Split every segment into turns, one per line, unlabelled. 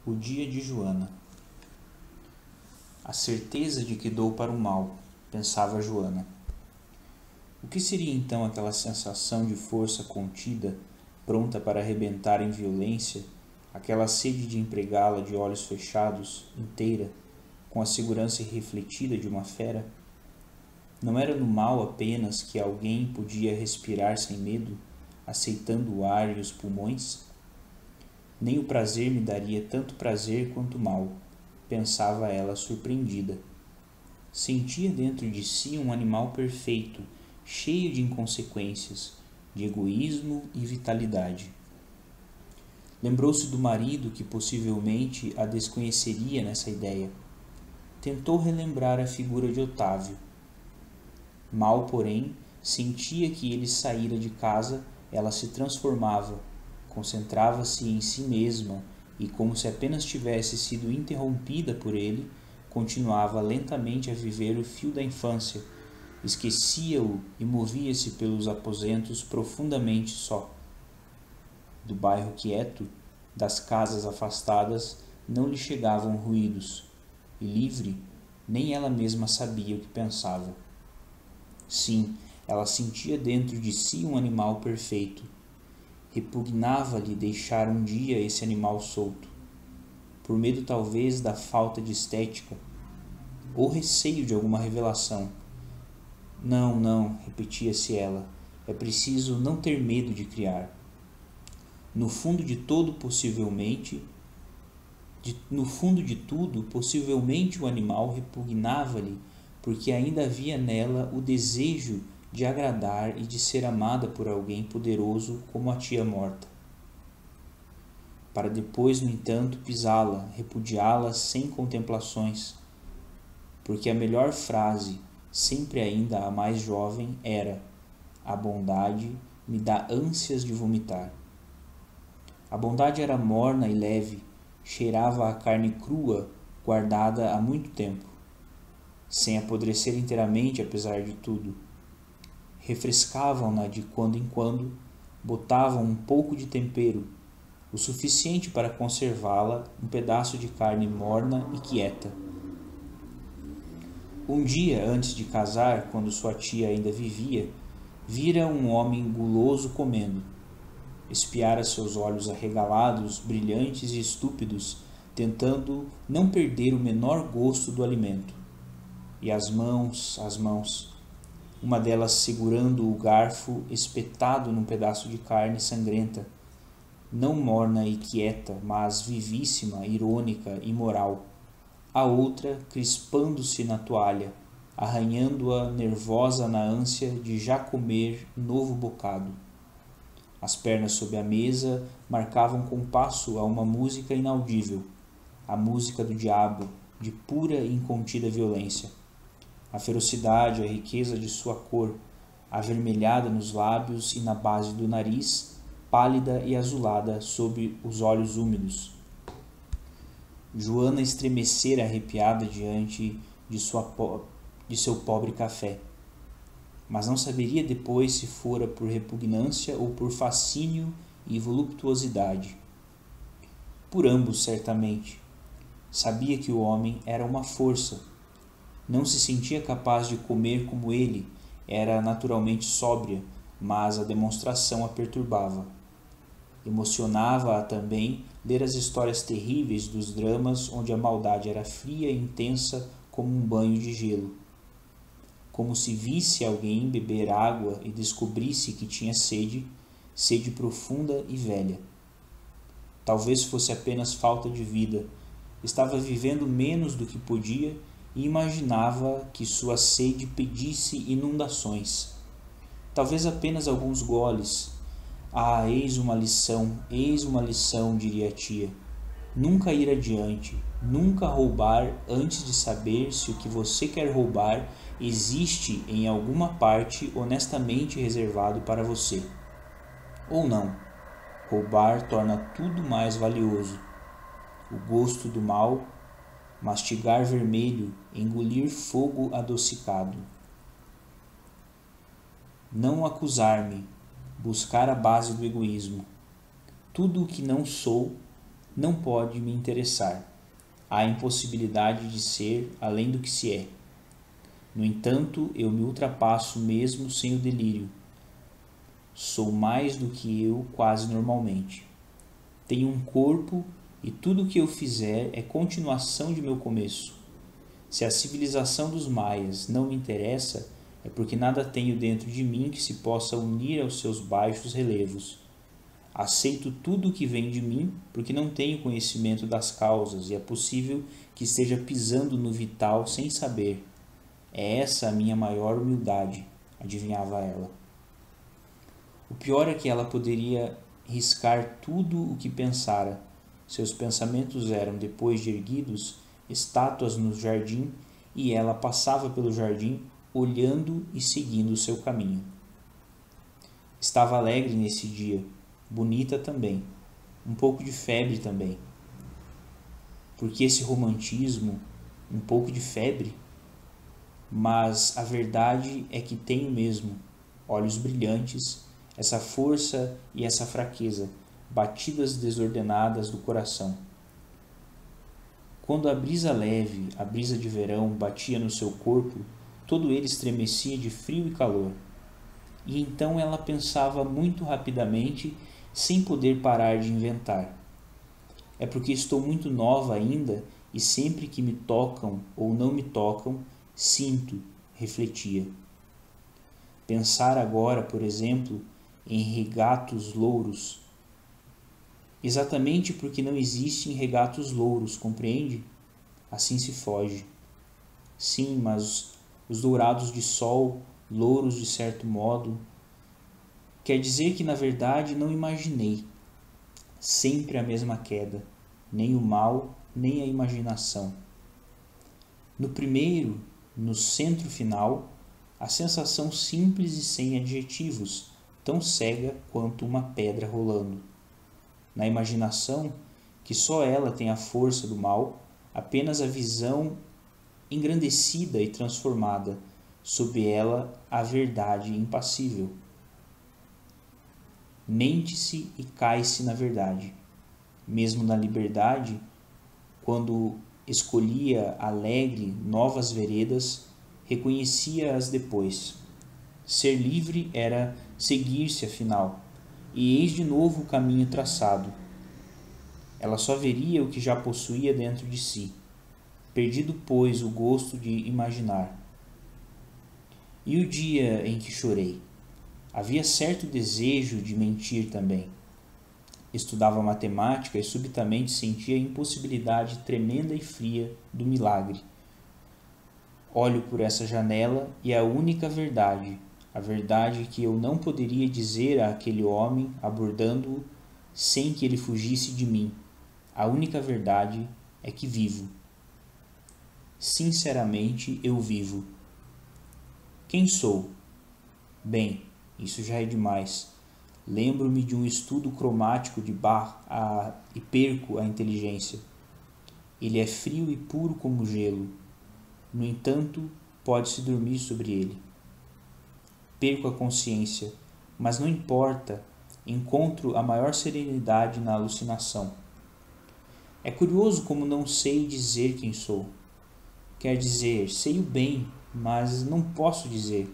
O dia de Joana. A certeza de que dou para o mal, pensava Joana. O que seria então aquela sensação de força contida, pronta para arrebentar em violência, aquela sede de empregá-la de olhos fechados, inteira, com a segurança irrefletida de uma fera? Não era no mal apenas que alguém podia respirar sem medo, aceitando o ar e os pulmões? Nem o prazer me daria tanto prazer quanto o mal, pensava ela surpreendida. Sentia dentro de si um animal perfeito, cheio de inconsequências, de egoísmo e vitalidade. Lembrou-se do marido que possivelmente a desconheceria nessa ideia. Tentou relembrar a figura de Otávio. Mal, porém, sentia que ele saíra de casa, ela se transformava, concentrava-se em si mesma e, como se apenas tivesse sido interrompida por ele, continuava lentamente a viver o fio da infância, esquecia-o e movia-se pelos aposentos profundamente só. Do bairro quieto, das casas afastadas, não lhe chegavam ruídos, e livre, nem ela mesma sabia o que pensava. Sim, ela sentia dentro de si um animal perfeito. Repugnava-lhe deixar um dia esse animal solto, por medo talvez da falta de estética, ou receio de alguma revelação. Não, repetia-se ela, é preciso não ter medo de criar. No fundo de tudo, possivelmente o animal repugnava-lhe, porque ainda havia nela o desejo de agradar e de ser amada por alguém poderoso como a tia morta. Para depois, no entanto, pisá-la, repudiá-la sem contemplações, porque a melhor frase, sempre ainda a mais jovem, era: a bondade me dá ânsias de vomitar. A bondade era morna e leve, cheirava a carne crua guardada há muito tempo, sem apodrecer inteiramente apesar de tudo. Refrescavam-na de quando em quando, botavam um pouco de tempero, o suficiente para conservá-la um pedaço de carne morna e quieta. Um dia antes de casar, quando sua tia ainda vivia, vira um homem guloso comendo. Espiara seus olhos arregalados, brilhantes e estúpidos, tentando não perder o menor gosto do alimento. E as mãos, uma delas segurando o garfo espetado num pedaço de carne sangrenta, não morna e quieta, mas vivíssima, irônica e moral. A outra crispando-se na toalha, arranhando-a nervosa na ânsia de já comer novo bocado. As pernas sob a mesa marcavam compasso a uma música inaudível, a música do diabo, de pura e incontida violência. A ferocidade, a riqueza de sua cor, avermelhada nos lábios e na base do nariz, pálida e azulada sob os olhos úmidos. Joana estremecera arrepiada diante de seu pobre café, mas não saberia depois se fora por repugnância ou por fascínio e voluptuosidade. Por ambos, certamente. Sabia que o homem era uma força. Não se sentia capaz de comer como ele, era naturalmente sóbria, mas a demonstração a perturbava. Emocionava-a também ler as histórias terríveis dos dramas onde a maldade era fria e intensa como um banho de gelo. Como se visse alguém beber água e descobrisse que tinha sede profunda e velha. Talvez fosse apenas falta de vida. Estava vivendo menos do que podia e imaginava que sua sede pedisse inundações. Talvez apenas alguns goles. Ah, eis uma lição, diria a tia. Nunca ir adiante, nunca roubar antes de saber se o que você quer roubar existe em alguma parte honestamente reservado para você. Ou não. Roubar torna tudo mais valioso. O gosto do mal, mastigar vermelho, engolir fogo adocicado. Não acusar-me, buscar a base do egoísmo. Tudo o que não sou, não pode me interessar. Há a impossibilidade de ser além do que se é. No entanto, eu me ultrapasso mesmo sem o delírio. Sou mais do que eu quase normalmente. Tenho um corpo e tudo o que eu fizer é continuação de meu começo. Se a civilização dos maias não me interessa, é porque nada tenho dentro de mim que se possa unir aos seus baixos relevos. Aceito tudo o que vem de mim porque não tenho conhecimento das causas e é possível que esteja pisando no vital sem saber. É essa a minha maior humildade, adivinhava ela. O pior é que ela poderia riscar tudo o que pensara. Seus pensamentos eram, depois de erguidos, estátuas no jardim, e ela passava pelo jardim, olhando e seguindo o seu caminho. Estava alegre nesse dia, bonita também, um pouco de febre também. Porque esse romantismo, um pouco de febre? Mas a verdade é que tenho mesmo olhos brilhantes, essa força e essa fraqueza, batidas desordenadas do coração. Quando a brisa leve, a brisa de verão, batia no seu corpo, todo ele estremecia de frio e calor. E então ela pensava muito rapidamente, sem poder parar de inventar. É porque estou muito nova ainda e sempre que me tocam ou não me tocam, sinto, refletia. Pensar agora, por exemplo, em regatos louros. Exatamente porque não existem regatos louros, compreende? Assim se foge. Sim, mas os dourados de sol, louros de certo modo, quer dizer que na verdade não imaginei. Sempre a mesma queda, nem o mal, nem a imaginação. No primeiro, no centro final, a sensação simples e sem adjetivos, tão cega quanto uma pedra rolando. Na imaginação, que só ela tem a força do mal, apenas a visão engrandecida e transformada, sob ela a verdade impassível. Mente-se e cai-se na verdade. Mesmo na liberdade, quando escolhia alegre novas veredas, reconhecia-as depois. Ser livre era seguir-se afinal, e eis de novo o caminho traçado. Ela só veria o que já possuía dentro de si, perdido, pois, o gosto de imaginar. E o dia em que chorei? Havia certo desejo de mentir também. Estudava matemática e subitamente sentia a impossibilidade tremenda e fria do milagre. Olho por essa janela e a única verdade, a verdade que eu não poderia dizer àquele homem abordando-o sem que ele fugisse de mim. A única verdade é que vivo. Sinceramente, eu vivo. Quem sou? Bem, isso já é demais. Lembro-me de um estudo cromático de Bach e perco a inteligência. Ele é frio e puro como gelo. No entanto, pode-se dormir sobre ele. Perco a consciência, mas não importa, encontro a maior serenidade na alucinação. É curioso como não sei dizer quem sou. Quer dizer, sei-o bem, mas não posso dizer.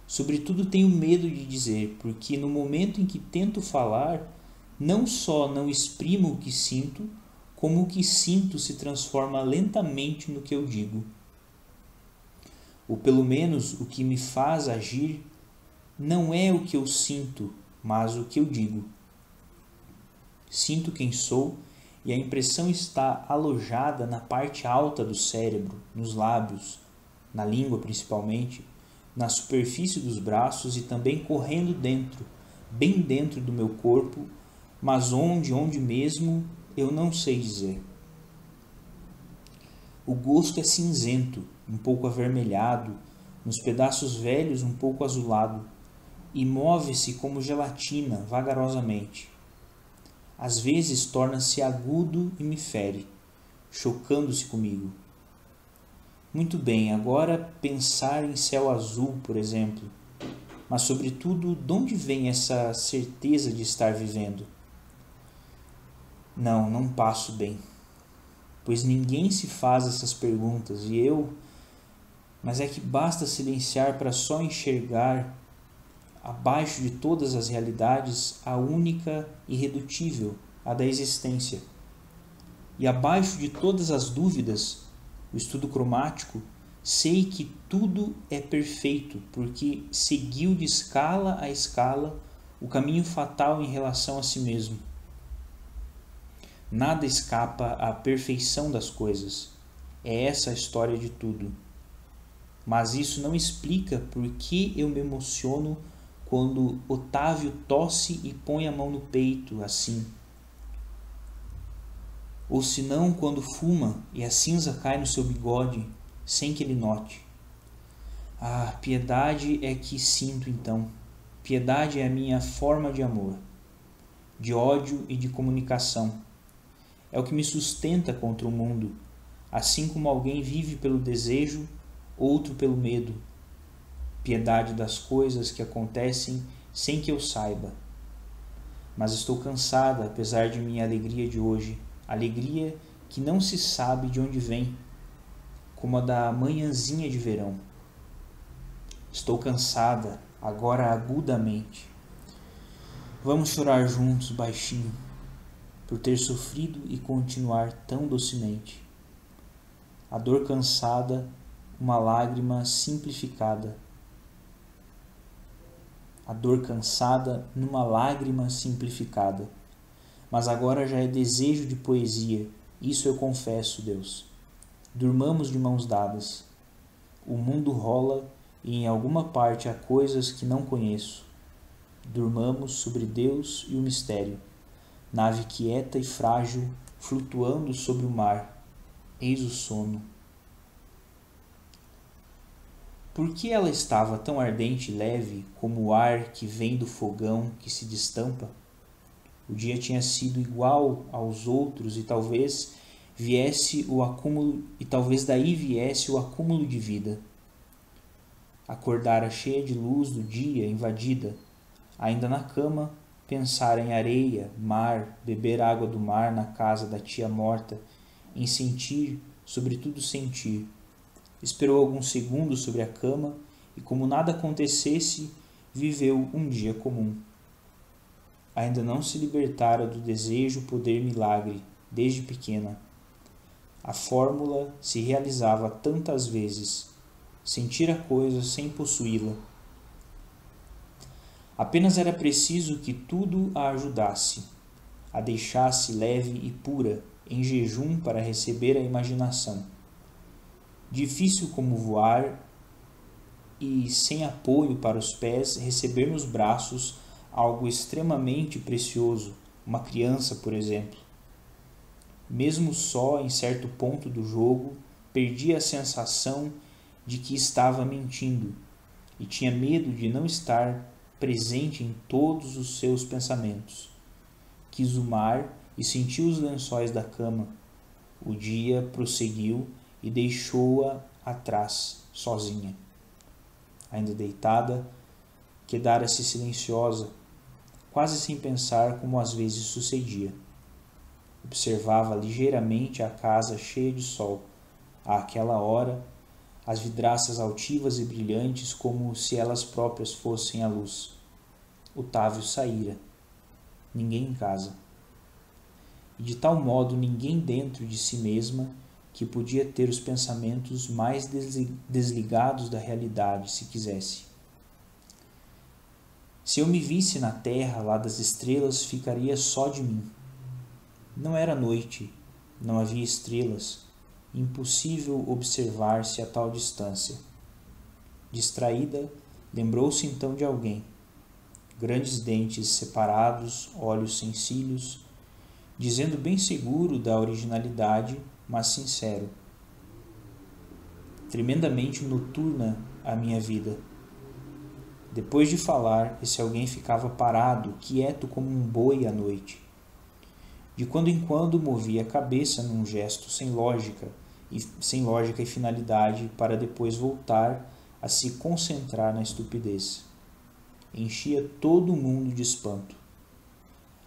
Sobretudo tenho medo de dizer, porque no momento em que tento falar, não só não exprimo o que sinto, como o que sinto se transforma lentamente no que eu digo. Ou pelo menos o que me faz agir não é o que eu sinto, mas o que eu digo. Sinto quem sou e a impressão está alojada na parte alta do cérebro, nos lábios, na língua principalmente, na superfície dos braços e também correndo dentro, bem dentro do meu corpo, mas onde mesmo, eu não sei dizer. O gosto é cinzento, um pouco avermelhado, nos pedaços velhos um pouco azulado, e move-se como gelatina vagarosamente. Às vezes torna-se agudo e me fere, chocando-se comigo. Muito bem, agora pensar em céu azul, por exemplo. Mas, sobretudo, de onde vem essa certeza de estar vivendo? Não, não passo bem, pois ninguém se faz essas perguntas e eu... Mas é que basta silenciar para só enxergar, abaixo de todas as realidades, a única irredutível, a da existência. E abaixo de todas as dúvidas, o estudo cromático, sei que tudo é perfeito, porque seguiu de escala a escala o caminho fatal em relação a si mesmo. Nada escapa à perfeição das coisas. É essa a história de tudo. Mas isso não explica por que eu me emociono quando Otávio tosse e põe a mão no peito, assim. Ou se não, quando fuma e a cinza cai no seu bigode, sem que ele note. Ah, piedade é que sinto então. Piedade é a minha forma de amor, de ódio e de comunicação. É o que me sustenta contra o mundo, assim como alguém vive pelo desejo, outro pelo medo. Piedade das coisas que acontecem sem que eu saiba. Mas estou cansada, apesar de minha alegria de hoje, alegria que não se sabe de onde vem, como a da manhãzinha de verão. Estou cansada, agora agudamente. Vamos chorar juntos, baixinho, por ter sofrido e continuar tão docemente. A dor cansada, uma lágrima simplificada. A dor cansada numa lágrima simplificada. Mas agora já é desejo de poesia, isso eu confesso, Deus. Durmamos de mãos dadas. O mundo rola e em alguma parte há coisas que não conheço. Durmamos sobre Deus e o mistério, nave quieta e frágil, flutuando sobre o mar. Eis o sono. Por que ela estava tão ardente e leve como o ar que vem do fogão que se destampa? O dia tinha sido igual aos outros e talvez daí viesse o acúmulo de vida. Acordara cheia de luz do dia, invadida, ainda na cama, pensar em areia, mar, beber água do mar na casa da tia morta, em sentir, sobretudo sentir. Esperou alguns segundos sobre a cama e, como nada acontecesse, viveu um dia comum. Ainda não se libertara do desejo poder milagre, desde pequena. A fórmula se realizava tantas vezes, sentir a coisa sem possuí-la. Apenas era preciso que tudo a ajudasse, a deixasse leve e pura, em jejum para receber a imaginação. Difícil como voar e, sem apoio para os pés, receber nos braços algo extremamente precioso, uma criança, por exemplo. Mesmo só em certo ponto do jogo, perdia a sensação de que estava mentindo e tinha medo de não estar presente em todos os seus pensamentos. Quis o mar e sentiu os lençóis da cama. O dia prosseguiu e deixou-a atrás, sozinha. Ainda deitada, quedara-se silenciosa, quase sem pensar, como às vezes sucedia. Observava ligeiramente a casa cheia de sol. Àquela hora, as vidraças altivas e brilhantes, como se elas próprias fossem a luz. Otávio saíra. Ninguém em casa. E de tal modo ninguém dentro de si mesma que podia ter os pensamentos mais desligados da realidade, se quisesse. Se eu me visse na terra, lá das estrelas, ficaria só de mim. Não era noite, não havia estrelas, impossível observar-se a tal distância. Distraída, lembrou-se então de alguém. Grandes dentes separados, olhos sem cílios, dizendo bem seguro da originalidade, mas sincero. Tremendamente noturna a minha vida. Depois de falar, esse alguém ficava parado, quieto como um boi à noite. De quando em quando movia a cabeça num gesto sem lógica e finalidade, para depois voltar a se concentrar na estupidez. Enchia todo o mundo de espanto.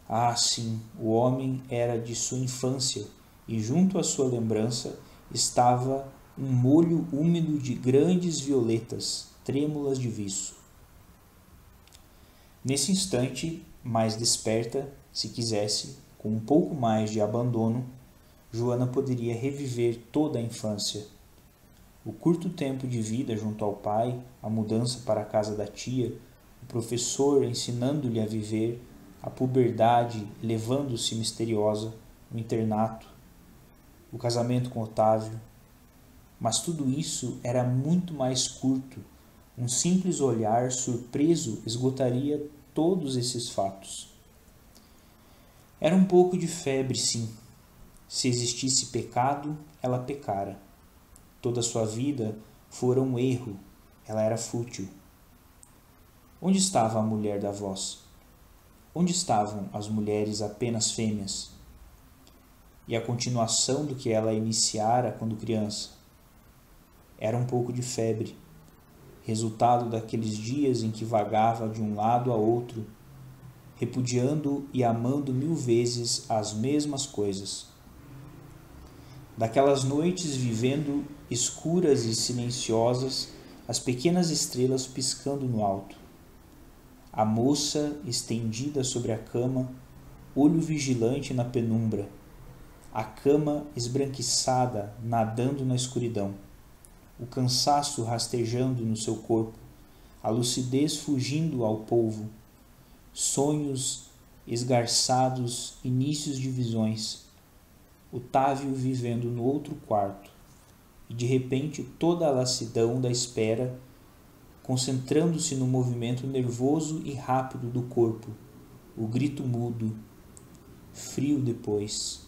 Ah, sim, o homem era de sua infância, e junto à sua lembrança estava um molho úmido de grandes violetas, trêmulas de viço. Nesse instante, mais desperta, se quisesse, com um pouco mais de abandono, Joana poderia reviver toda a infância. O curto tempo de vida junto ao pai, a mudança para a casa da tia, o professor ensinando-lhe a viver, a puberdade levando-se misteriosa, o internato, o casamento com Otávio. Mas tudo isso era muito mais curto. Um simples olhar surpreso esgotaria todos esses fatos. Era um pouco de febre, sim. Se existisse pecado, ela pecara. Toda sua vida fora um erro, ela era fútil. Onde estava a mulher da voz? Onde estavam as mulheres apenas fêmeas? E a continuação do que ela iniciara quando criança? Era um pouco de febre, resultado daqueles dias em que vagava de um lado a outro, repudiando e amando 1000 vezes as mesmas coisas. Daquelas noites vivendo escuras e silenciosas, as pequenas estrelas piscando no alto. A moça estendida sobre a cama, olho vigilante na penumbra. A cama esbranquiçada, nadando na escuridão. O cansaço rastejando no seu corpo, a lucidez fugindo ao polvo. Sonhos esgarçados, inícios de visões. Otávio vivendo no outro quarto, e de repente toda a lassidão da espera, concentrando-se no movimento nervoso e rápido do corpo, o grito mudo, frio depois,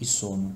e sono.